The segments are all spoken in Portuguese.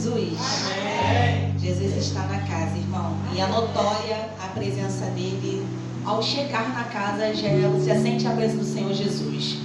Jesus? Amém. Jesus está na casa, irmão. E é notória a presença dele. Ao chegar na casa, já sente a presença do Senhor Jesus.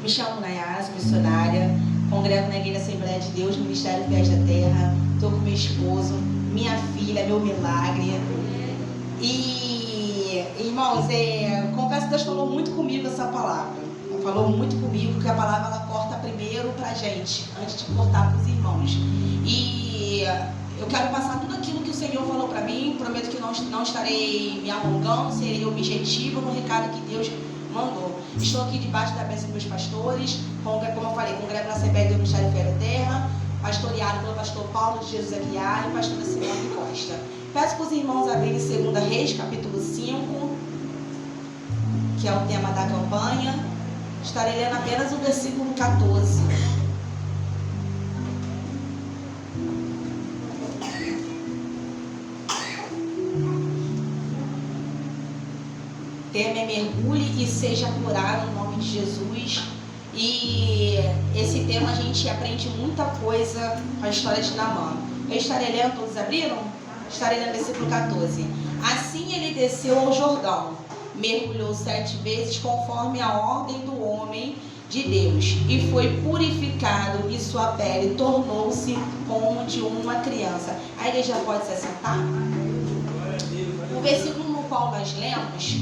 Me chamo Nayara, missionária. Congrego na Igreja Assembleia de Deus, no Ministério Fiéis da Terra. Estou com meu esposo, minha filha, meu milagre. E, irmãos, confesso que Deus falou muito comigo essa palavra. Falou muito comigo, porque a palavra ela corta primeiro pra gente, antes de cortar pros irmãos. E eu quero passar tudo aquilo que o Senhor falou para mim. Prometo que não estarei me alongando, serei objetiva no recado que Deus mandou. Estou aqui debaixo da bênção dos meus pastores, como eu falei, congrego na Assembleia do Ministério Fiéis da Terra, pastoreado pelo pastor Paulo de Jesus Aguiar e pastora Simone Costa. Peço para os irmãos abrirem 2 Reis, capítulo 5, que é o tema da campanha. Estarei lendo apenas o versículo 14. Tema é mergulhe e seja curado no nome de Jesus. E esse tema a gente aprende muita coisa com a história de Naamã. Eu estarei lendo, todos abriram? Estarei lendo o versículo 14. Assim ele desceu ao Jordão, mergulhou 7 vezes conforme a ordem do homem de Deus e foi purificado, e sua pele tornou-se como de uma criança. A igreja pode se assentar? O versículo no qual nós lemos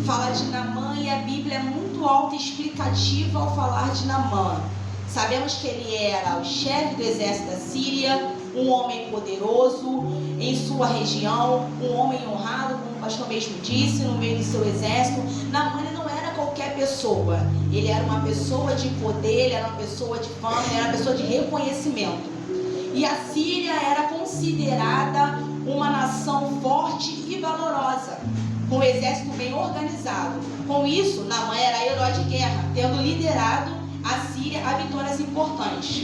fala de Naamã, e a Bíblia é muito autoexplicativa ao falar de Naamã. Sabemos que ele era o chefe do exército da Síria, um homem poderoso em sua região, um homem honrado, como o pastor mesmo disse, no meio do seu exército. Naamã não era qualquer pessoa, ele era uma pessoa de poder, ele era uma pessoa de fama, ele era uma pessoa de reconhecimento. E a Síria era considerada uma nação forte e valorosa, com um exército bem organizado. Com isso, Naamã era herói de guerra, tendo liderado a Síria a vitórias importantes.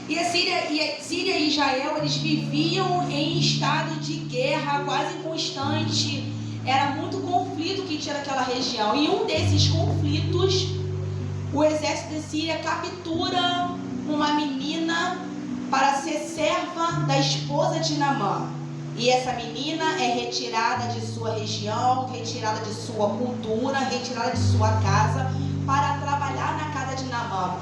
E a Síria e Israel, eles viviam em estado de guerra quase constante. Era muito conflito que tinha naquela região. E um desses conflitos, o exército da Síria captura uma menina para ser serva da esposa de Naamã. E essa menina é retirada de sua região, retirada de sua cultura, retirada de sua casa, para trabalhar na casa de Naamã.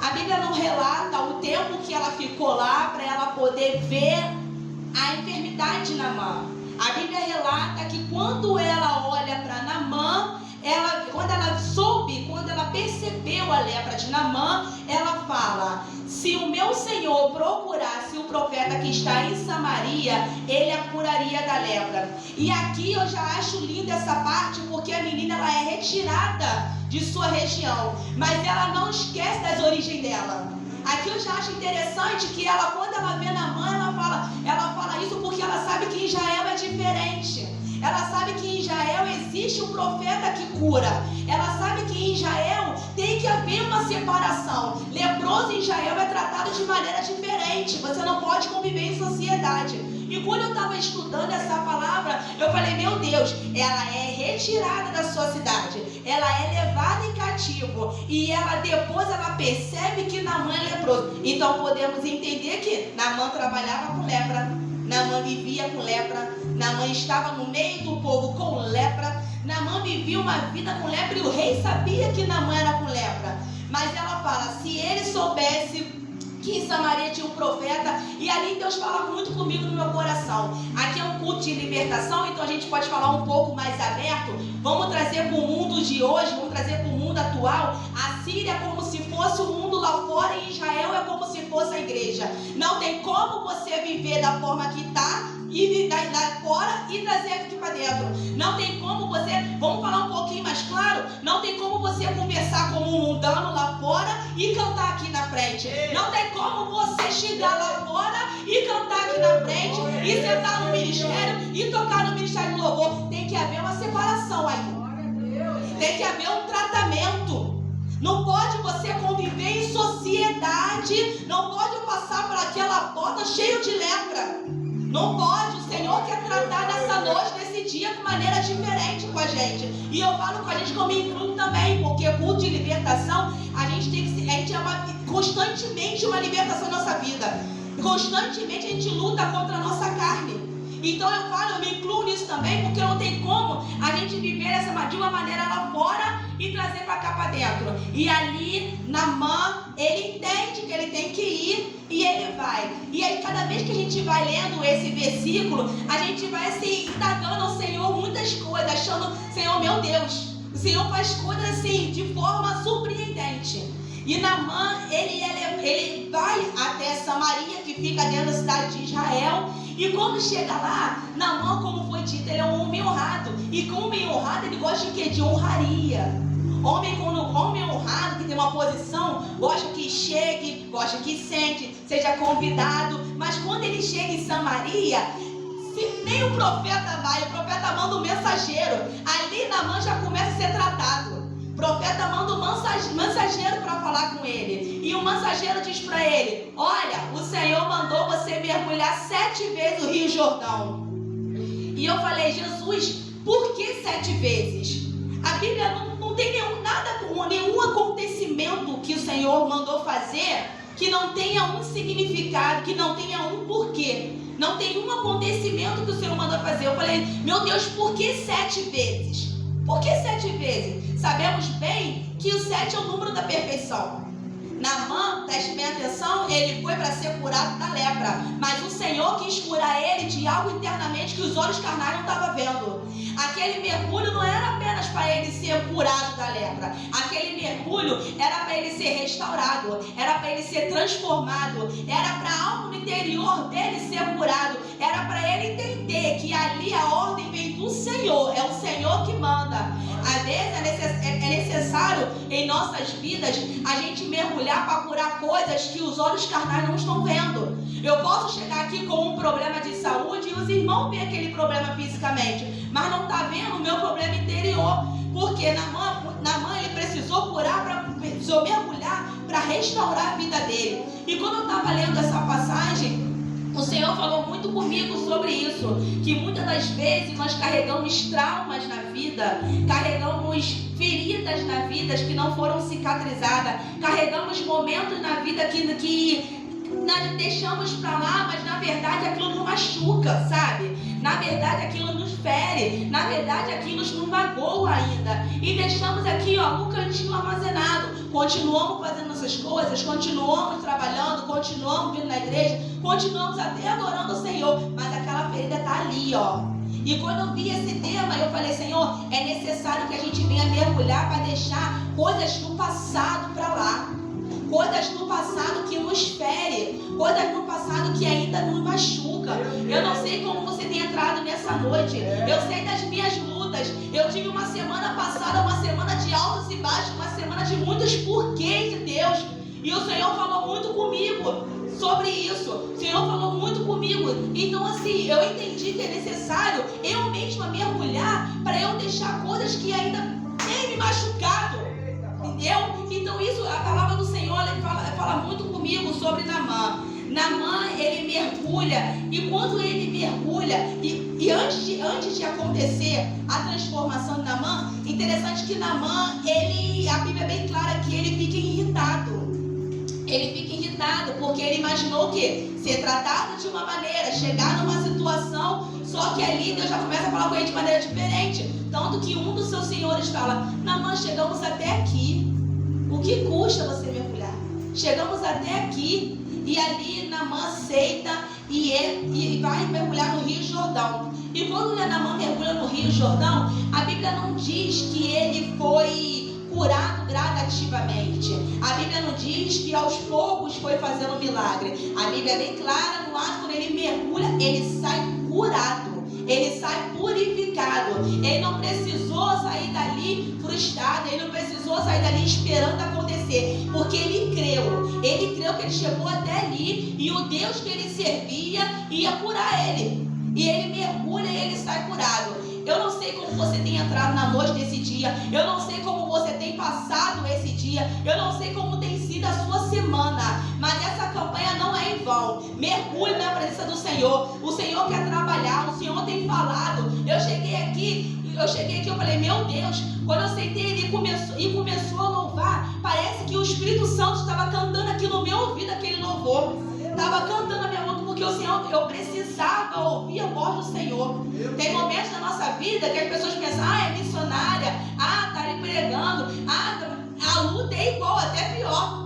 A Bíblia não relata o tempo que ela ficou lá para ela poder ver a enfermidade de Naamã. A Bíblia relata que quando ela olha para Naamã, quando ela percebeu a lepra de Naamã, ela fala: se o meu Senhor procurasse o profeta que está em Samaria, ele a curaria da lepra. E aqui eu já acho linda essa parte, porque a menina ela é retirada de sua região, mas ela não esquece das origens dela. Aqui eu já acho interessante que ela, quando ela vê Naamã, ela fala isso porque ela sabe que em Israel é diferente. Ela sabe que em Israel existe um profeta que cura. Ela sabe que em Israel tem que haver uma separação. Leproso em Israel é tratado de maneira diferente. Você não pode conviver em sociedade. E quando eu estava estudando essa palavra, eu falei: meu Deus, ela é retirada da sua cidade, ela é levada em cativo, e depois ela percebe que Naamã é leproso. Então podemos entender que Naamã trabalhava com lepra, Naamã vivia com lepra, Naamã estava no meio do povo com lepra, Naamã vivia uma vida com lepra, e o rei sabia que Naamã era com lepra. Mas ela fala: se ele soubesse que em Samaria tinha um profeta. E ali Deus fala muito comigo no meu coração. Aqui é um culto de libertação, então a gente pode falar um pouco mais aberto. Vamos trazer para o mundo de hoje, vamos trazer para o mundo atual. A Síria é como se fosse o mundo lá fora, e Israel é como se fosse a igreja. Não tem como você viver da forma que está e lá fora e trazer aqui para dentro. Não tem como você, vamos falar um pouquinho mais claro, não tem como você conversar como um mundano lá fora e cantar aqui na frente. Não tem como você chegar lá fora e cantar aqui na frente e sentar no ministério e tocar no ministério do louvor. Tem que haver uma separação aí. Tem que haver um tratamento. Não pode você conviver em sociedade, não pode passar por aquela porta cheio de lepra. Não pode. O Senhor quer tratar nessa noite, nesse dia, de maneira diferente com a gente. E eu falo com a gente como incluo também, porque culto de libertação, a gente é constantemente uma libertação na nossa vida. Constantemente a gente luta contra a nossa carne. Então eu falo, eu me incluo nisso também, porque não tem como a gente viver de uma maneira lá fora e trazer para cá para dentro. E ali, Naamã, ele entende que ele tem que ir e ele vai. E aí cada vez que a gente vai lendo esse versículo, a gente vai assim, indagando ao Senhor muitas coisas, achando, Senhor, meu Deus, o Senhor faz coisas assim, de forma surpreendente. E Naamã, ele vai até Samaria, que fica dentro da cidade de Israel. E quando chega lá, Naamã, como foi dito, ele é um homem honrado. E como homem honrado, ele gosta de quê? De honraria. Homem honrado, que tem uma posição, gosta que chegue, gosta que sente, seja convidado. Mas quando ele chega em Samaria, se nem o profeta vai, o profeta manda um mensageiro. Ali Naamã já começa a ser tratado. O profeta manda um mensageiro para falar com ele. E o mensageiro diz para ele: olha, o Senhor mandou você mergulhar 7 vezes o Rio Jordão. E eu falei: Jesus, por que 7 vezes? A Bíblia não tem nenhum acontecimento que o Senhor mandou fazer que não tenha um significado, que não tenha um porquê. Não tem um acontecimento que o Senhor mandou fazer. Eu falei: meu Deus, por que 7 vezes? Por que 7 vezes? Sabemos bem que o 7 é o número da perfeição. Naamã, preste bem atenção, ele foi para ser curado da lepra. Mas o Senhor quis curar ele de algo internamente que os olhos carnais não estavam vendo. Aquele mergulho não era apenas para ele ser curado da lepra. Aquele mergulho era para ele ser restaurado. Era para ele ser transformado. Era para algo no interior dele ser curado. Era para ele entender que ali a ordem vem do Senhor. É o Senhor que manda. Às vezes é necessário em nossas vidas a gente mergulhar para curar coisas que os olhos carnais não estão vendo. Eu posso chegar aqui com um problema de saúde e os irmãos veem aquele problema fisicamente, mas não está vendo o meu problema interior. Porque Naamã ele precisou precisou mergulhar para restaurar a vida dele. E quando eu estava lendo essa passagem, o Senhor falou muito comigo sobre isso, que muitas das vezes nós carregamos traumas na vida, carregamos feridas na vida que não foram cicatrizadas, carregamos momentos na vida que nós deixamos para lá, mas na verdade aquilo nos machuca, sabe? Na verdade aquilo nos fere, na verdade aquilo nos magoa ainda, e deixamos aqui, no cantinho armazenado. Continuamos fazendo essas coisas, continuamos trabalhando, continuamos vindo na igreja, continuamos até adorando o Senhor, mas aquela ferida está ali, E quando eu vi esse tema, eu falei: Senhor, é necessário que a gente venha mergulhar para deixar coisas do passado para lá. Coisas no passado que nos fere, coisas no passado que ainda nos machuca. Eu não sei como você tem entrado nessa noite. Eu sei das minhas lutas. Eu tive uma semana passada, uma semana de altos e baixos, uma semana de muitos porquês de Deus. E o Senhor falou muito comigo sobre isso. O Senhor falou muito comigo. Então assim, eu entendi que é necessário eu mesma mergulhar para eu deixar coisas que ainda têm me machucado. Entendeu? Então isso, a palavra do Senhor, ele fala muito comigo sobre Naamã. Naamã, ele mergulha, e quando ele mergulha, e antes de acontecer a transformação de Naamã, interessante que Naamã, a Bíblia é bem clara que ele fica irritado. Ele fica irritado porque ele imaginou o quê? Ser tratado de uma maneira, chegar numa situação, só que ali Deus já começa a falar com ele de maneira diferente. Tanto que um dos seus senhores fala: Naamã, chegamos até aqui. O que custa você mergulhar? Chegamos até aqui. E ali Naamã aceita e vai mergulhar no Rio Jordão. E quando Naamã mergulha no Rio Jordão, a Bíblia não diz que ele foi curado gradativamente. A Bíblia não diz que aos poucos foi fazendo milagre. A Bíblia é bem clara no ato, quando ele mergulha, ele sai curado. Ele sai purificado. Ele não precisou sair dali frustrado. Ele não precisou sair dali esperando acontecer. Porque ele creu. Ele creu que ele chegou até ali e o Deus que ele servia ia curar ele. E ele mergulha e ele sai curado. Eu não sei como você tem entrado na noite desse dia. Eu não sei como você tem passado esse dia. Eu não sei como tem sido a sua semana. Mas essa campanha não é em vão. Mergulhe na presença do Senhor. O Senhor quer trabalhar. O Senhor tem falado. Eu cheguei aqui, eu falei: meu Deus. Quando eu sentei ele começou a louvar, parece que o Espírito Santo estava cantando aqui no meu ouvido aquele louvor. Estava cantando a minha porque o Senhor, eu precisava ouvir a voz do Senhor. Tem momentos na nossa vida que as pessoas pensam, é missionária, tá ali pregando, a luta é igual, até pior.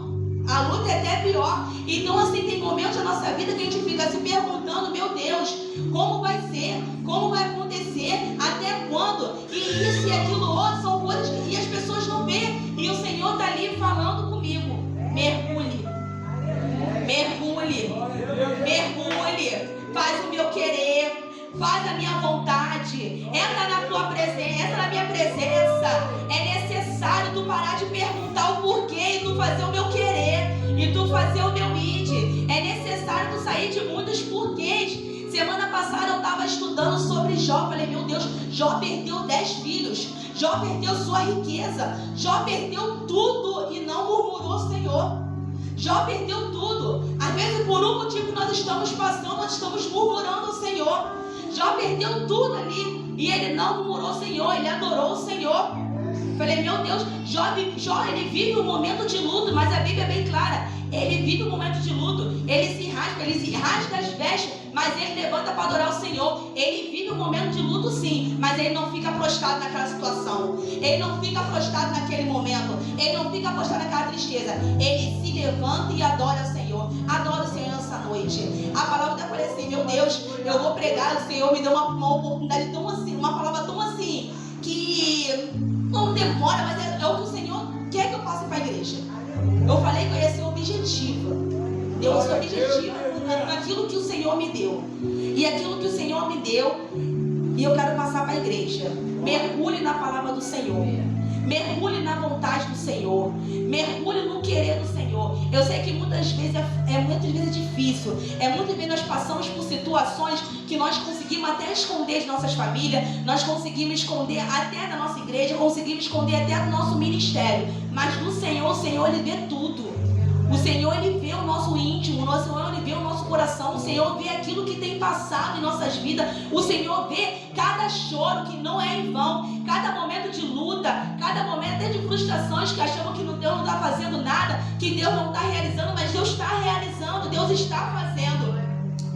A luta é até pior. Então assim, tem momentos na nossa vida que a gente fica se perguntando, meu Deus, como vai ser? Como vai acontecer? Até quando? E isso e aquilo outro são coisas que as pessoas não veem. E o Senhor está ali falando comigo. Mergulhe. Mergulhe. Mergulhe. Faz o meu querer. Faz a minha vontade. Entra na tua presença. Entra na minha presença. É necessário tu parar de perguntar o porquê e tu fazer o meu querer. E tu fazer o meu id. É necessário tu sair de muitos porquês. Semana passada eu estava estudando sobre Jó. Falei, meu Deus, Jó perdeu 10 filhos. Jó perdeu sua riqueza. Jó perdeu tudo e não murmurou o Senhor. Jó perdeu tudo. Às vezes por um motivo que nós estamos passando, nós estamos murmurando o Senhor. Jó perdeu tudo ali e ele não murmurou o Senhor, ele adorou o Senhor. Falei, meu Deus, Jó ele vive um momento de luto, mas a Bíblia é bem clara. Ele vive um momento de luto, ele se rasga as vestes, mas ele levanta para adorar o Senhor. Ele vive um momento de luto sim, mas ele não fica prostrado naquela situação. Ele não fica prostrado naquele momento. Ele não fica prostrado naquela tristeza. Ele se levanta e adora o Senhor. Adora o Senhor essa noite. A palavra está falando assim, meu Deus, eu vou pregar, o Senhor me deu uma oportunidade tão assim, uma palavra tão assim, que não demora, mas é o que o Senhor quer que eu passe para a igreja. Eu falei que eu ia ser objetiva. Eu sou objetiva naquilo que o Senhor me deu. E aquilo que o Senhor me deu, e eu quero passar para a igreja. Mergulhe na palavra do Senhor. Mergulhe na vontade do Senhor. Mergulhe no querer do Senhor. Eu sei que muitas vezes é difícil. Muitas vezes nós passamos por situações que nós conseguimos até esconder de nossas famílias. Nós conseguimos esconder até da nossa igreja. Conseguimos esconder até do nosso ministério. Mas do Senhor, o Senhor, Ele vê tudo. O Senhor, Ele vê o nosso íntimo. O Senhor, Ele vê o nosso coração. O Senhor vê aquilo que tem passado em nossas vidas. O Senhor vê cada choro que não é em vão. Cada momento de luta. Cada momento até de frustrações que achamos que Deus não está fazendo nada. Que Deus não está realizando. Mas Deus está realizando. Deus está fazendo.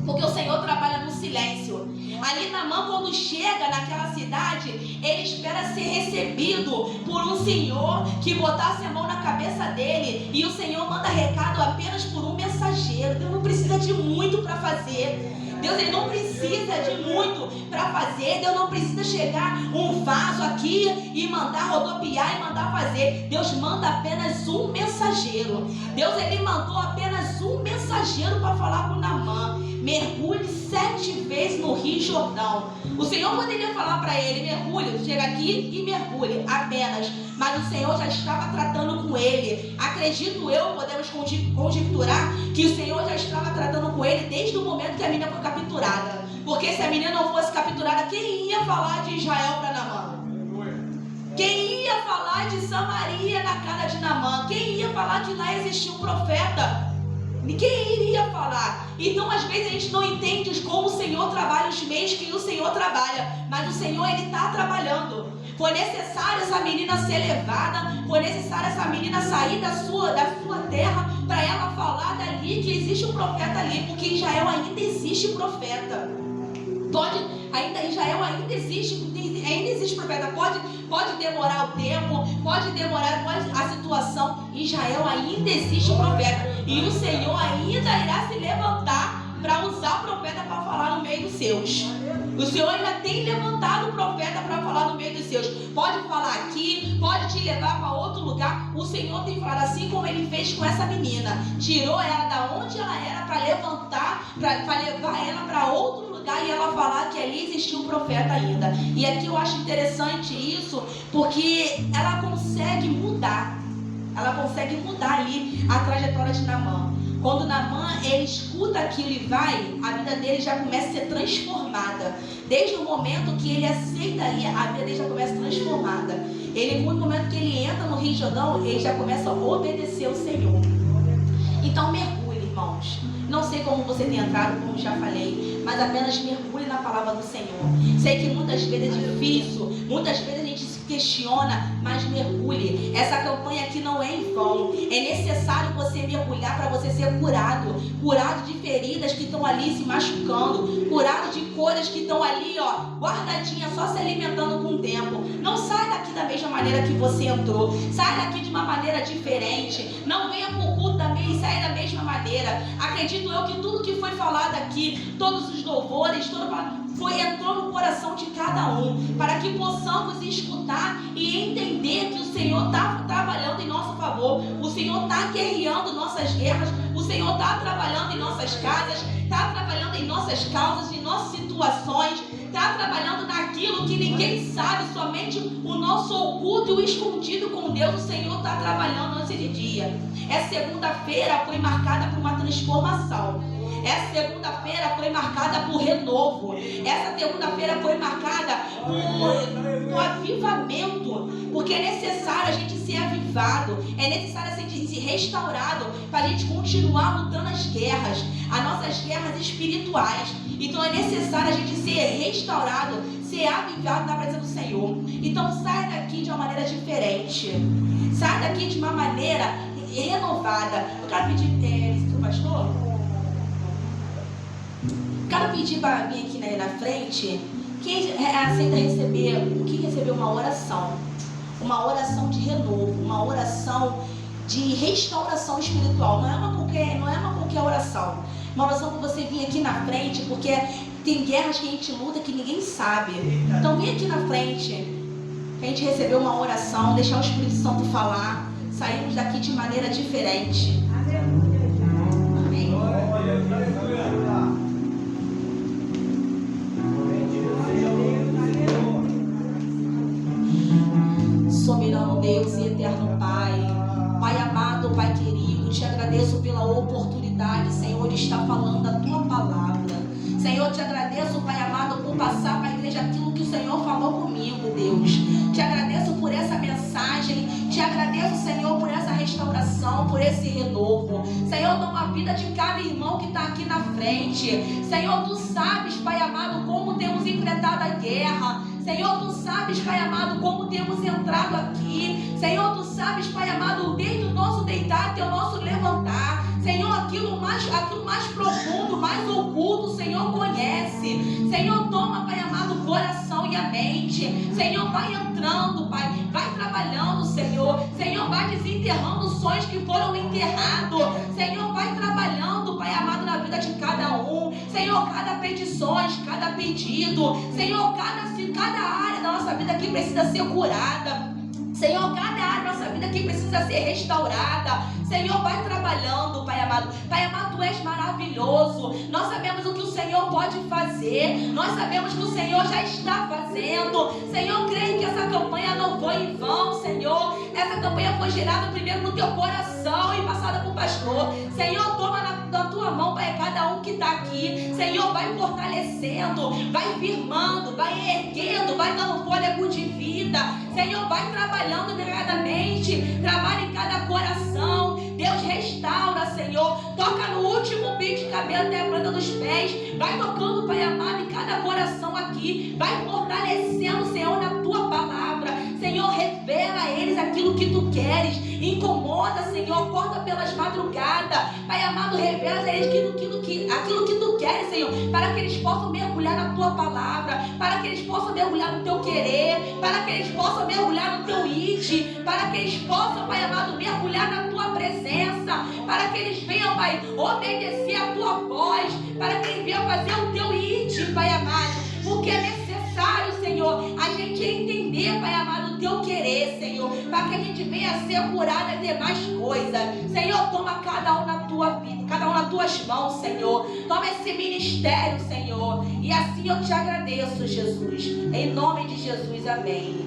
Porque o Senhor trabalha no silêncio. Ali Naamã, quando chega naquela cidade, ele espera ser recebido por um senhor que botasse a mão na cabeça dele. E o Senhor manda recado apenas por um mensageiro. Deus não precisa de muito para fazer. Deus, Ele não precisa de muito para fazer. Deus não precisa chegar um vaso aqui e mandar rodopiar e mandar fazer. Deus manda apenas um mensageiro. Deus, Ele mandou apenas um mensageiro para falar com Naamã. Mergulhe 7 vezes no Rio Jordão. O Senhor poderia falar para ele, mergulhe, chega aqui e mergulhe apenas. Mas o Senhor já estava tratando com ele. Acredito eu, podemos conjecturar que o Senhor já estava tratando com ele desde o momento que a menina foi capturada. Porque se a menina não fosse capturada, quem ia falar de Israel para Naamã? Quem ia falar de Samaria na cara de Naamã? Quem ia falar que lá existia um profeta? Ninguém iria falar. Então às vezes a gente não entende como o Senhor trabalha, os meios que o Senhor trabalha. Mas o Senhor, Ele está trabalhando. Foi necessário essa menina ser levada. Foi necessário essa menina sair da sua terra, para ela falar dali que existe um profeta ali. Porque em Israel ainda existe profeta. Em Israel ainda existe profeta. Pode demorar o tempo, pode demorar a situação. Em Israel ainda existe um profeta. E o Senhor ainda irá se levantar para usar o profeta para falar no meio dos seus. O Senhor ainda tem levantado o profeta para falar no meio dos seus. Pode falar aqui, pode te levar para outro lugar. O Senhor tem falado assim como Ele fez com essa menina. Tirou ela da onde ela era para levantar, para levar ela para outro lugar e ela falar que ali existia um profeta ainda. E aqui eu acho interessante isso, porque ela consegue mudar. Ela consegue mudar ali a trajetória de Naamã. Quando Naamã, ele escuta aquilo e vai, a vida dele já começa a ser transformada. Desde o momento que ele aceita ali, a vida dele já começa a ser transformada. No momento que ele entra no Rio Jordão, ele já começa a obedecer ao Senhor. Então mergulhe, irmãos. Não sei como você tem entrado, como já falei, mas apenas mergulhe na palavra do Senhor. Sei que muitas vezes é difícil, muitas vezes a gente questiona, mas mergulhe. Essa campanha aqui não é em vão. É necessário você mergulhar para você ser curado. Curado de feridas que estão ali se machucando. Curado de coisas que estão ali, guardadinhas, só se alimentando com o tempo. Não sai daqui da mesma maneira que você entrou. Sai daqui de uma maneira diferente. Não venha para o culto também e saia da mesma maneira. Acredito eu que tudo que foi falado aqui, todos os louvores, entrou no coração de cada um, para que possamos escutar e entender que o Senhor está trabalhando em nosso favor, o Senhor está guerreando nossas guerras, o Senhor está trabalhando em nossas casas, está trabalhando em nossas causas, em nossas situações, está trabalhando naquilo que ninguém sabe, somente o nosso oculto e o escondido com Deus. O Senhor está trabalhando nesse dia. Essa segunda-feira foi marcada por uma transformação. Essa segunda-feira foi marcada por renovo. Essa segunda-feira foi marcada por avivamento. Porque é necessário a gente ser avivado. É necessário a gente ser restaurado para a gente continuar lutando as guerras. As nossas guerras espirituais. Então é necessário a gente ser restaurado, ser avivado na presença do Senhor. Então sai daqui de uma maneira diferente. Sai daqui de uma maneira renovada. Eu quero pedir, pastor, quero pedir para vir aqui na frente quem aceita receber, quem recebeu uma oração de renovo, uma oração de restauração espiritual. Não é uma qualquer oração. Uma oração que você vir aqui na frente, porque tem guerras que a gente luta que ninguém sabe. Então vem aqui na frente, que a gente recebeu uma oração, deixar o Espírito Santo falar. Saímos daqui de maneira diferente. Amém. Soberano Deus e eterno Pai, Pai amado, Pai querido, te agradeço pela oportunidade, Senhor, de estar falando a Tua palavra. Senhor, te agradeço, Pai amado, por passar para a igreja aquilo que o Senhor falou comigo, Deus. Te agradeço por essa mensagem, te agradeço, Senhor, por essa restauração, por esse renovo. Senhor, toma a vida de cada irmão que está aqui na frente. Senhor, Tu sabes, Pai amado, como temos enfrentado a guerra. Senhor, Tu sabes, Pai amado, como temos entrado aqui. Senhor, Tu sabes, Pai amado, desde o nosso deitar até o nosso levantar. Senhor, aquilo mais profundo, mais oculto, o Senhor conhece. Senhor, toma, Pai amado, o coração e a mente. Senhor, vai entrando, Pai, vai trabalhando, Senhor. Senhor, vai desenterrando os sonhos que foram enterrados. Senhor, vai trabalhando, Pai amado, na vida de cada um. Senhor, cada petições, cada pedido. Senhor, cada área da nossa vida que precisa ser curada. Senhor, cada área da nossa vida que precisa ser restaurada. Senhor, vai trabalhando, Pai amado. Pai amado, Tu és maravilhoso. Nós sabemos o que o Senhor pode fazer. Nós sabemos que o Senhor já está fazendo. Senhor, creio que essa campanha não foi em vão, Senhor. Essa campanha foi gerada primeiro no Teu coração e passada por pastor. Senhor, toma na Tua mão, Pai, cada um que está aqui. Senhor, vai fortalecendo, vai firmando, vai erguendo, vai dando fôlego de vida. Senhor, vai trabalhando deliberadamente. Trabalha em cada coração. Deus, restaura, Senhor. Toca no último fio de cabelo até a planta dos pés. Vai tocando, Pai amado, em cada coração aqui. Vai fortalecendo, Senhor, na Tua palavra. Senhor, revela a eles aquilo que Tu queres. Incomoda, Senhor, acorda pelas madrugadas. Pai amado, revela a eles aquilo que Tu queres, Senhor, para que eles possam mergulhar na Tua palavra, para que eles possam mergulhar no Teu querer, para que eles possam mergulhar no Teu id, para que eles possam, Pai amado, mergulhar na Tua presença, para que eles venham, Pai, obedecer a Tua voz, para que eles venham fazer o Teu id, Pai amado, porque é necessário, Senhor, a gente entender, Pai amado, o Teu querer, Senhor, para que a gente venha a ser curado e demais coisas. Senhor, toma cada um na Tua vida, cada um nas Tuas mãos, Senhor. Toma esse ministério, Senhor, e assim eu Te agradeço, Jesus, em nome de Jesus, amém.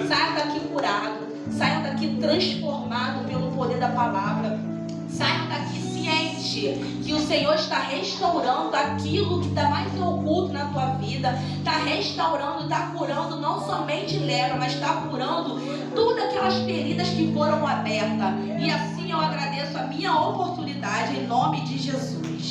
Saiam daqui curado, saiam daqui transformado pelo poder da palavra, saiam daqui ciente que o Senhor está restaurando aquilo que está mais oculto na tua vida, está restaurando, está curando não somente lepra, mas está curando todas aquelas feridas que foram abertas. E assim eu agradeço a minha oportunidade em nome de Jesus.